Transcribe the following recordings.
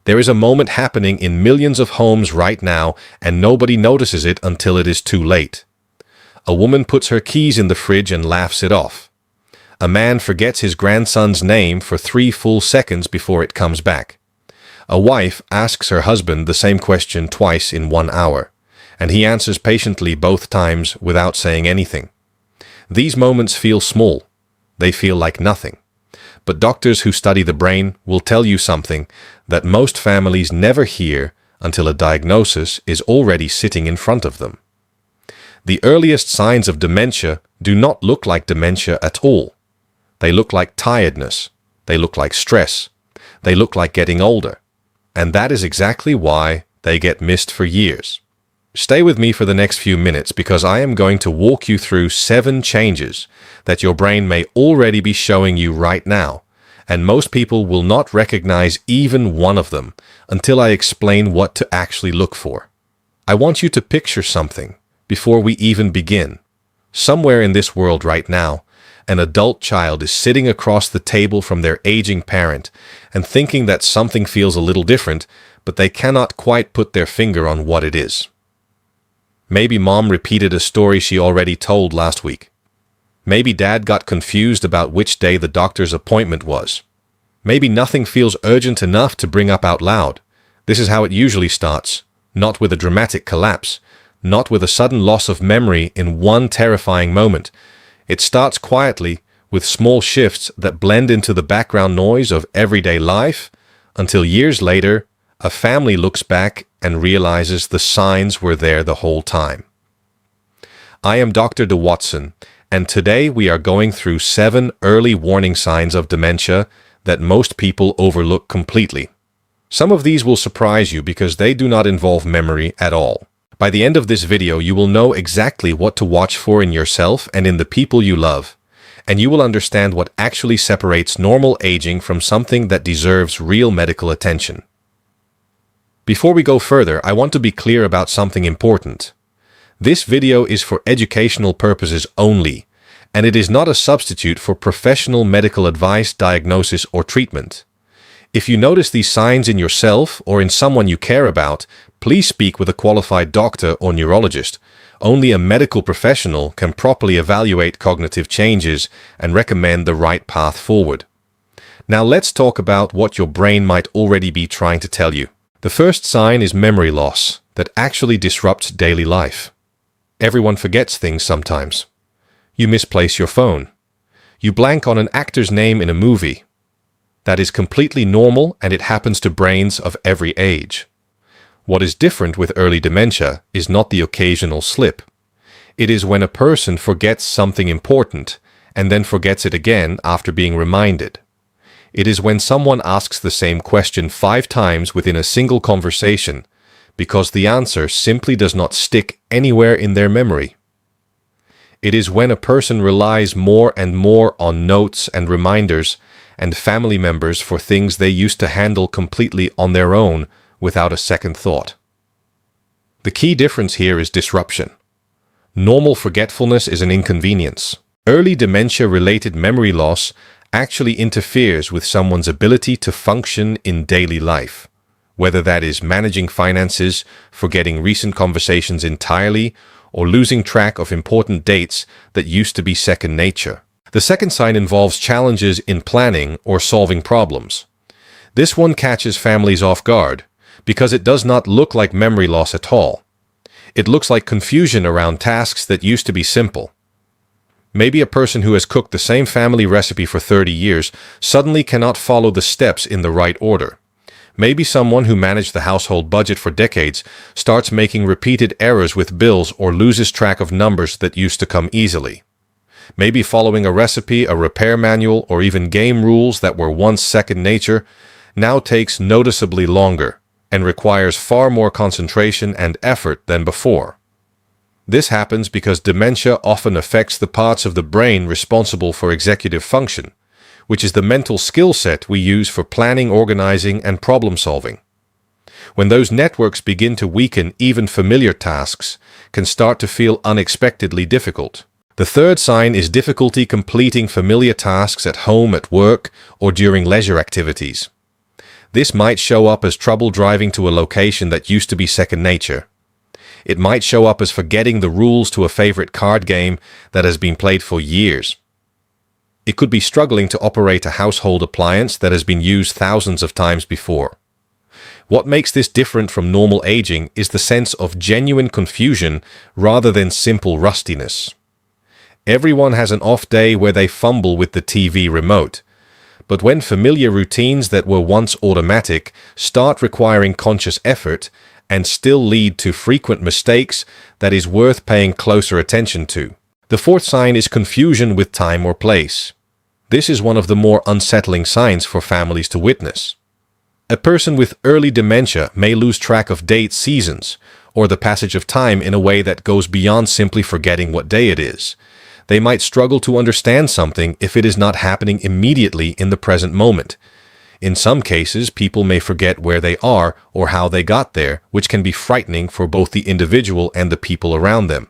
There is a moment happening in millions of homes right now, and nobody notices it until it is too late. A woman puts her keys in the fridge and laughs it off. A man forgets his grandson's name for 3 full seconds before it comes back. A wife asks her husband the same question twice in 1 hour, and he answers patiently both times without saying anything. These moments feel small. They feel like nothing. But doctors who study the brain will tell you something that most families never hear until a diagnosis is already sitting in front of them. The earliest signs of dementia do not look like dementia at all. They look like tiredness. They look like stress. They look like getting older. And that is exactly why they get missed for years. Stay with me for the next few minutes because I am going to walk you through 7 changes that your brain may already be showing you right now, and most people will not recognize even one of them until I explain what to actually look for. I want you to picture something before we even begin. Somewhere in this world right now, an adult child is sitting across the table from their aging parent and thinking that something feels a little different, but they cannot quite put their finger on what it is. Maybe mom repeated a story she already told last week. Maybe dad got confused about which day the doctor's appointment was. Maybe nothing feels urgent enough to bring up out loud. This is how it usually starts, not with a dramatic collapse, not with a sudden loss of memory in one terrifying moment. It starts quietly with small shifts that blend into the background noise of everyday life until years later, a family looks back and realizes the signs were there the whole time. I am Dr. Watsun, and today we are going through 7 early warning signs of dementia that most people overlook completely. Some of these will surprise you because they do not involve memory at all. By the end of this video, you will know exactly what to watch for in yourself and in the people you love, and you will understand what actually separates normal aging from something that deserves real medical attention. Before we go further, I want to be clear about something important. This video is for educational purposes only, and it is not a substitute for professional medical advice, diagnosis, or treatment. If you notice these signs in yourself or in someone you care about, please speak with a qualified doctor or neurologist. Only a medical professional can properly evaluate cognitive changes and recommend the right path forward. Now let's talk about what your brain might already be trying to tell you. The first sign is memory loss that actually disrupts daily life. Everyone forgets things sometimes. You misplace your phone. You blank on an actor's name in a movie. That is completely normal, and it happens to brains of every age. What is different with early dementia is not the occasional slip. It is when a person forgets something important and then forgets it again after being reminded. It is when someone asks the same question 5 times within a single conversation because the answer simply does not stick anywhere in their memory. It is when a person relies more and more on notes and reminders and family members for things they used to handle completely on their own without a second thought. The key difference here is disruption. Normal forgetfulness is an inconvenience. Early dementia-related memory loss actually interferes with someone's ability to function in daily life, whether that is managing finances, forgetting recent conversations entirely, or losing track of important dates that used to be second nature. The second sign involves challenges in planning or solving problems. This one catches families off guard because it does not look like memory loss at all. It looks like confusion around tasks that used to be simple. Maybe a person who has cooked the same family recipe for 30 years suddenly cannot follow the steps in the right order. Maybe someone who managed the household budget for decades starts making repeated errors with bills or loses track of numbers that used to come easily. Maybe following a recipe, a repair manual, or even game rules that were once second nature now takes noticeably longer and requires far more concentration and effort than before. This happens because dementia often affects the parts of the brain responsible for executive function, which is the mental skill set we use for planning, organizing, and problem solving. When those networks begin to weaken, even familiar tasks can start to feel unexpectedly difficult. The third sign is difficulty completing familiar tasks at home, at work, or during leisure activities. This might show up as trouble driving to a location that used to be second nature. It might show up as forgetting the rules to a favorite card game that has been played for years. It could be struggling to operate a household appliance that has been used thousands of times before. What makes this different from normal aging is the sense of genuine confusion rather than simple rustiness. Everyone has an off day where they fumble with the TV remote. But when familiar routines that were once automatic start requiring conscious effort and still lead to frequent mistakes, that is worth paying closer attention to. The fourth sign is confusion with time or place. This is one of the more unsettling signs for families to witness. A person with early dementia may lose track of dates, seasons, or the passage of time in a way that goes beyond simply forgetting what day it is. They might struggle to understand something if it is not happening immediately in the present moment. In some cases, people may forget where they are or how they got there, which can be frightening for both the individual and the people around them.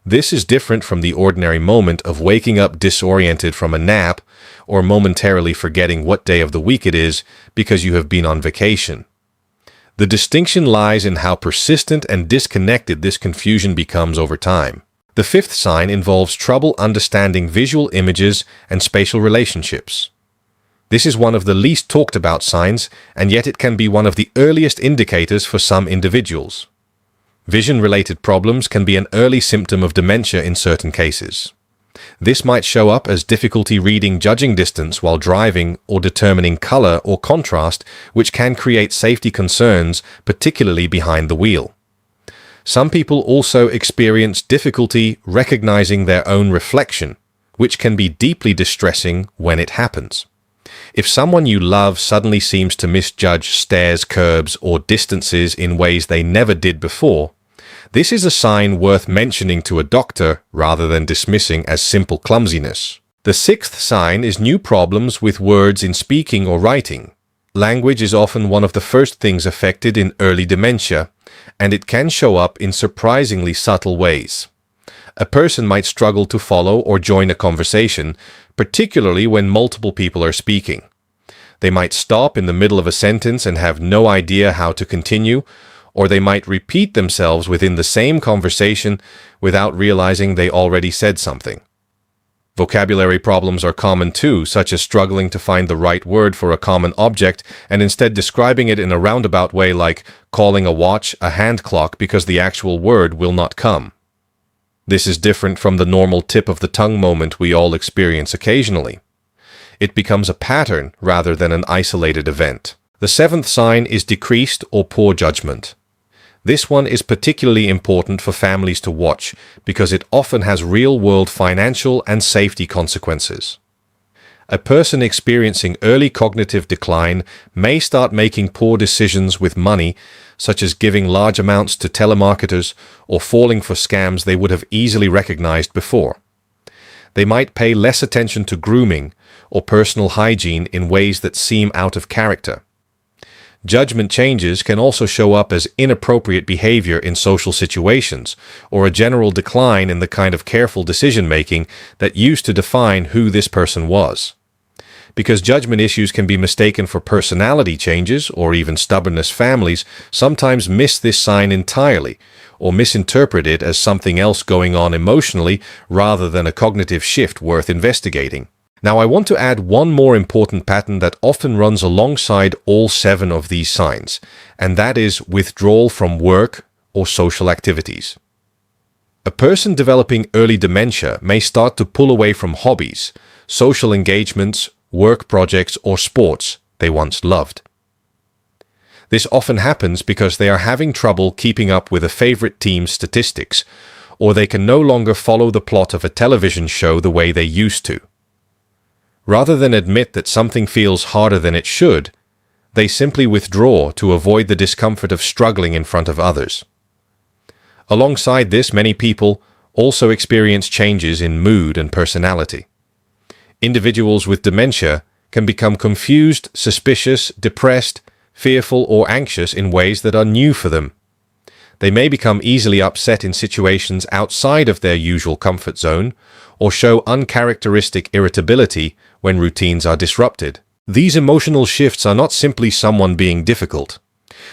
This is different from the ordinary moment of waking up disoriented from a nap or momentarily forgetting what day of the week it is because you have been on vacation. The distinction lies in how persistent and disconnected this confusion becomes over time. The fifth sign involves trouble understanding visual images and spatial relationships. This is one of the least talked about signs, and yet it can be one of the earliest indicators for some individuals. Vision-related problems can be an early symptom of dementia in certain cases. This might show up as difficulty reading judging distance while driving or determining color or contrast, which can create safety concerns, particularly behind the wheel. Some people also experience difficulty recognizing their own reflection, which can be deeply distressing when it happens. If someone you love suddenly seems to misjudge stairs, curbs, or distances in ways they never did before, this is a sign worth mentioning to a doctor rather than dismissing as simple clumsiness. The sixth sign is new problems with words in speaking or writing. Language is often one of the first things affected in early dementia, and it can show up in surprisingly subtle ways. A person might struggle to follow or join a conversation, particularly when multiple people are speaking. They might stop in the middle of a sentence and have no idea how to continue, or they might repeat themselves within the same conversation without realizing they already said something. Vocabulary problems are common too, such as struggling to find the right word for a common object and instead describing it in a roundabout way like calling a watch a hand clock because the actual word will not come. This is different from the normal tip of the tongue moment we all experience occasionally. It becomes a pattern rather than an isolated event. The seventh sign is decreased or poor judgment. This one is particularly important for families to watch because it often has real-world financial and safety consequences. A person experiencing early cognitive decline may start making poor decisions with money, such as giving large amounts to telemarketers or falling for scams they would have easily recognized before. They might pay less attention to grooming or personal hygiene in ways that seem out of character. Judgment changes can also show up as inappropriate behavior in social situations, or a general decline in the kind of careful decision-making that used to define who this person was. Because judgment issues can be mistaken for personality changes or even stubbornness, families sometimes miss this sign entirely, or misinterpret it as something else going on emotionally rather than a cognitive shift worth investigating. Now, I want to add one more important pattern that often runs alongside all 7 of these signs, and that is withdrawal from work or social activities. A person developing early dementia may start to pull away from hobbies, social engagements, work projects, or sports they once loved. This often happens because they are having trouble keeping up with a favorite team's statistics, or they can no longer follow the plot of a television show the way they used to. Rather than admit that something feels harder than it should, they simply withdraw to avoid the discomfort of struggling in front of others. Alongside this, many people also experience changes in mood and personality. Individuals with dementia can become confused, suspicious, depressed, fearful, or anxious in ways that are new for them. They may become easily upset in situations outside of their usual comfort zone, or show uncharacteristic irritability when routines are disrupted. These emotional shifts are not simply someone being difficult.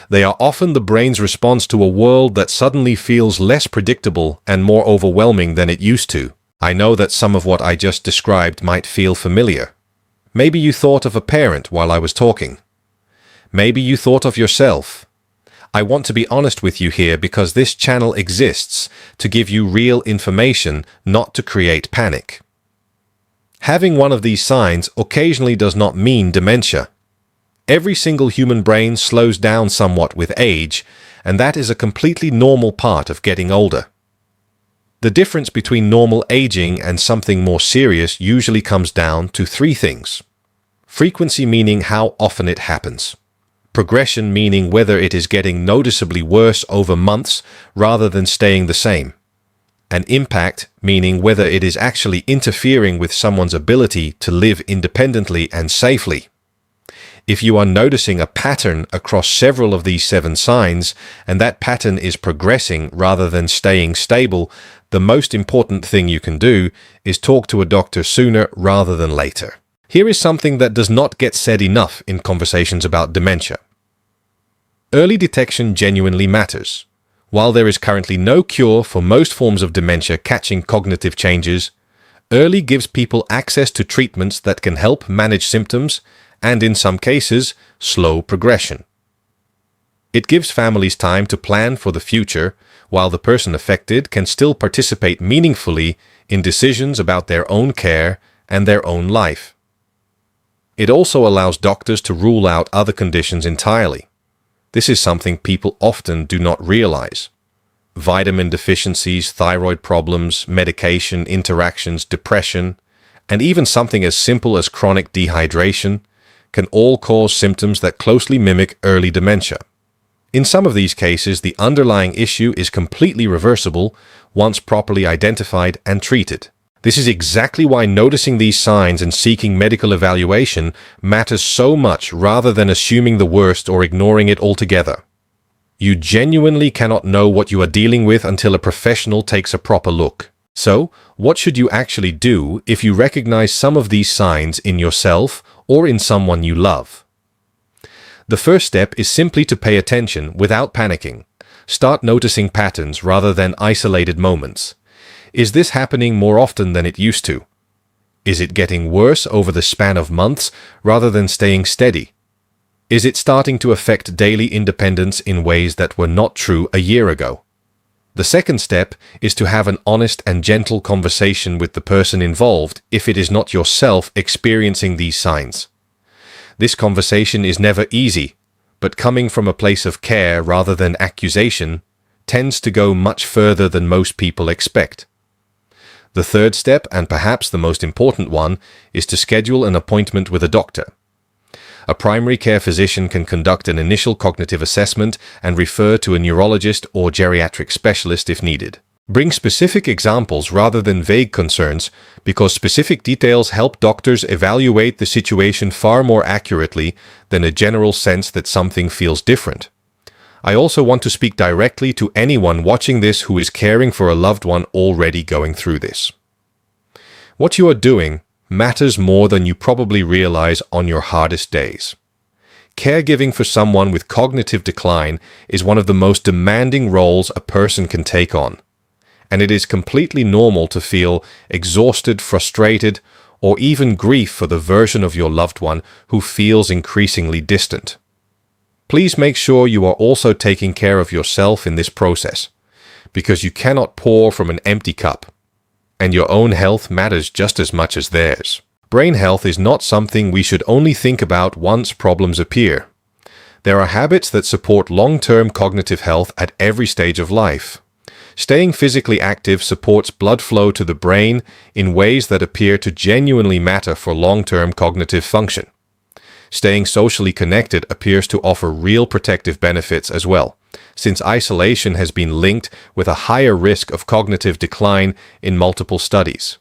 They are often the brain's response to a world that suddenly feels less predictable and more overwhelming than it used to. I know that some of what I just described might feel familiar. Maybe you thought of a parent while I was talking. Maybe you thought of yourself. I want to be honest with you here because this channel exists to give you real information, not to create panic. Having one of these signs occasionally does not mean dementia. Every single human brain slows down somewhat with age, and that is a completely normal part of getting older. The difference between normal aging and something more serious usually comes down to three things. Frequency, meaning how often it happens. Progression, meaning whether it is getting noticeably worse over months rather than staying the same. And impact, meaning whether it is actually interfering with someone's ability to live independently and safely. If you are noticing a pattern across several of these 7 signs, and that pattern is progressing rather than staying stable, the most important thing you can do is talk to a doctor sooner rather than later. Here is something that does not get said enough in conversations about dementia. Early detection genuinely matters. While there is currently no cure for most forms of dementia catching cognitive changes, early gives people access to treatments that can help manage symptoms and, in some cases, slow progression. It gives families time to plan for the future, while the person affected can still participate meaningfully in decisions about their own care and their own life. It also allows doctors to rule out other conditions entirely. This is something people often do not realize. Vitamin deficiencies, thyroid problems, medication interactions, depression, and even something as simple as chronic dehydration can all cause symptoms that closely mimic early dementia. In some of these cases, the underlying issue is completely reversible once properly identified and treated. This is exactly why noticing these signs and seeking medical evaluation matters so much rather than assuming the worst or ignoring it altogether. You genuinely cannot know what you are dealing with until a professional takes a proper look. So, what should you actually do if you recognize some of these signs in yourself or in someone you love? The first step is simply to pay attention without panicking. Start noticing patterns rather than isolated moments. Is this happening more often than it used to? Is it getting worse over the span of months rather than staying steady? Is it starting to affect daily independence in ways that were not true a year ago? The second step is to have an honest and gentle conversation with the person involved if it is not yourself experiencing these signs. This conversation is never easy, but coming from a place of care rather than accusation tends to go much further than most people expect. The third step, and perhaps the most important one, is to schedule an appointment with a doctor. A primary care physician can conduct an initial cognitive assessment and refer to a neurologist or geriatric specialist if needed. Bring specific examples rather than vague concerns, because specific details help doctors evaluate the situation far more accurately than a general sense that something feels different. I also want to speak directly to anyone watching this who is caring for a loved one already going through this. What you are doing matters more than you probably realize on your hardest days. Caregiving for someone with cognitive decline is one of the most demanding roles a person can take on, and it is completely normal to feel exhausted, frustrated, or even grief for the version of your loved one who feels increasingly distant. Please make sure you are also taking care of yourself in this process, because you cannot pour from an empty cup, and your own health matters just as much as theirs. Brain health is not something we should only think about once problems appear. There are habits that support long-term cognitive health at every stage of life. Staying physically active supports blood flow to the brain in ways that appear to genuinely matter for long-term cognitive function. Staying socially connected appears to offer real protective benefits as well, since isolation has been linked with a higher risk of cognitive decline in multiple studies.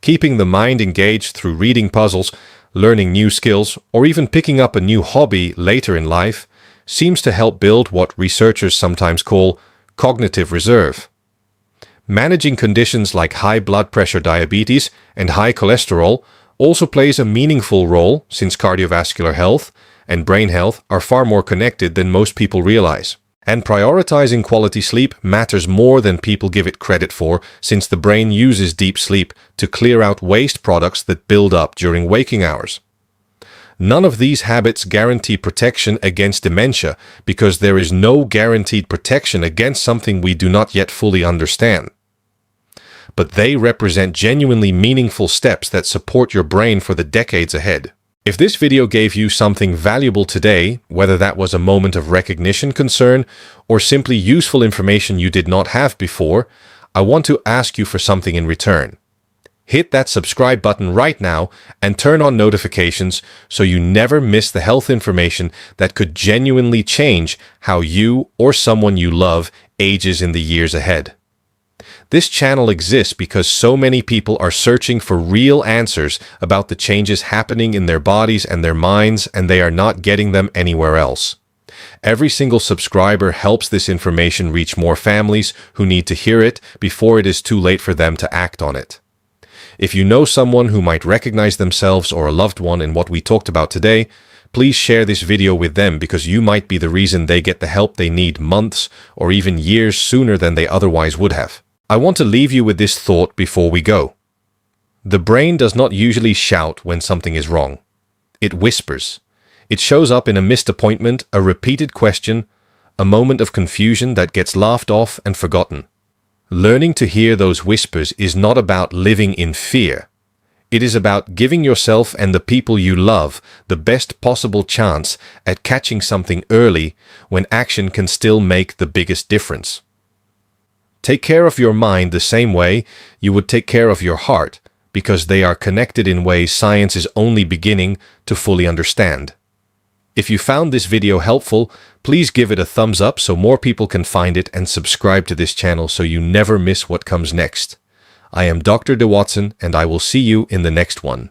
Keeping the mind engaged through reading puzzles, learning new skills, or even picking up a new hobby later in life seems to help build what researchers sometimes call cognitive reserve. Managing conditions like high blood pressure, diabetes, and high cholesterol also plays a meaningful role since cardiovascular health and brain health are far more connected than most people realize. And prioritizing quality sleep matters more than people give it credit for, since the brain uses deep sleep to clear out waste products that build up during waking hours. None of these habits guarantee protection against dementia because there is no guaranteed protection against something we do not yet fully understand. But they represent genuinely meaningful steps that support your brain for the decades ahead. If this video gave you something valuable today, whether that was a moment of recognition, concern, or simply useful information you did not have before, I want to ask you for something in return. Hit that subscribe button right now and turn on notifications so you never miss the health information that could genuinely change how you or someone you love ages in the years ahead. This channel exists because so many people are searching for real answers about the changes happening in their bodies and their minds, and they are not getting them anywhere else. Every single subscriber helps this information reach more families who need to hear it before it is too late for them to act on it. If you know someone who might recognize themselves or a loved one in what we talked about today, please share this video with them because you might be the reason they get the help they need months or even years sooner than they otherwise would have. I want to leave you with this thought before we go. The brain does not usually shout when something is wrong. It whispers. It shows up in a missed appointment, a repeated question, a moment of confusion that gets laughed off and forgotten. Learning to hear those whispers is not about living in fear. It is about giving yourself and the people you love the best possible chance at catching something early when action can still make the biggest difference. Take care of your mind the same way you would take care of your heart, because they are connected in ways science is only beginning to fully understand. If you found this video helpful, please give it a thumbs up so more people can find it, and subscribe to this channel so you never miss what comes next. I am Dr. Watsun, and I will see you in the next one.